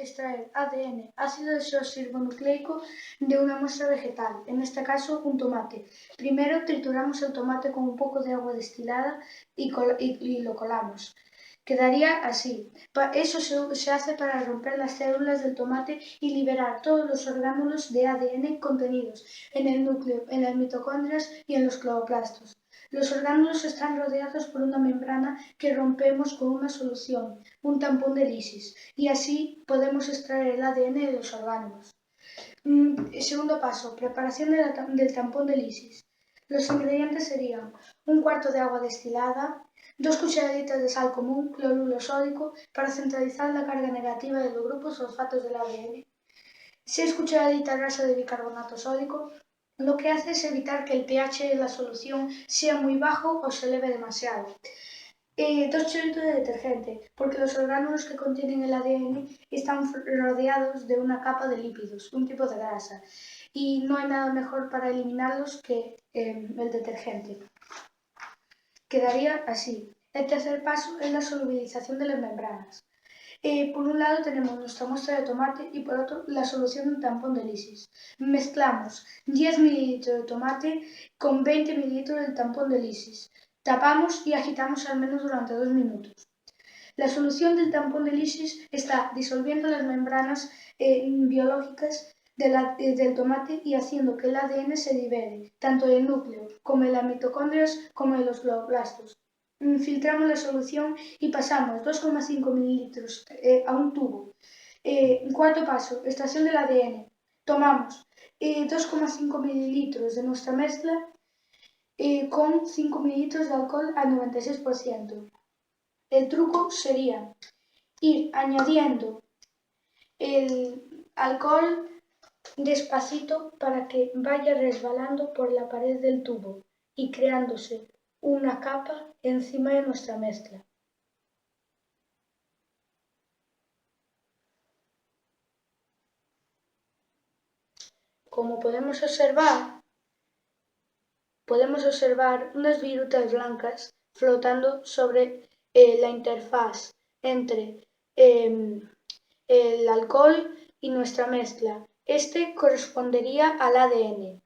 extraer ADN, ácido desoxirribonucleico, de una muestra vegetal, en este caso un tomate. Primero trituramos el tomate con un poco de agua destilada y lo colamos. Quedaría así. Eso se hace para romper las células del tomate y liberar todos los orgánulos de ADN contenidos en el núcleo, en las mitocondrias y en los cloroplastos. Los orgánulos están rodeados por una membrana que rompemos con una solución, un tampón de lisis, y así podemos extraer el ADN de los orgánulos. Segundo paso, preparación del tampón de lisis. Los ingredientes serían un cuarto de agua destilada, 2 cucharaditas de sal común, cloruro sódico, para centralizar la carga negativa de los grupos fosfatos del ADN, 6 cucharaditas rasas de bicarbonato sódico. Lo que hace es evitar que el pH de la solución sea muy bajo o se eleve demasiado. 2 chorritos de detergente, porque los orgánulos que contienen el ADN están rodeados de una capa de lípidos, un tipo de grasa, y no hay nada mejor para eliminarlos que el detergente. Quedaría así. El tercer paso es la solubilización de las membranas. Por un lado tenemos nuestra muestra de tomate y por otro la solución de un tampón de lisis. Mezclamos 10 ml de tomate con 20 ml del tampón de lisis. Tapamos y agitamos al menos durante 2 minutos. La solución del tampón de lisis está disolviendo las membranas biológicas del tomate y haciendo que el ADN se libere, tanto del núcleo como en las mitocondrias como en los cloroplastos. Filtramos la solución y pasamos 2,5 ml a un tubo. Cuarto paso, extracción del ADN. Tomamos 2,5 ml de nuestra mezcla con 5 ml de alcohol al 96%. El truco sería ir añadiendo el alcohol despacito para que vaya resbalando por la pared del tubo y creándose una capa encima de nuestra mezcla. Como podemos observar unas virutas blancas flotando sobre la interfaz entre el alcohol y nuestra mezcla. Este correspondería al ADN.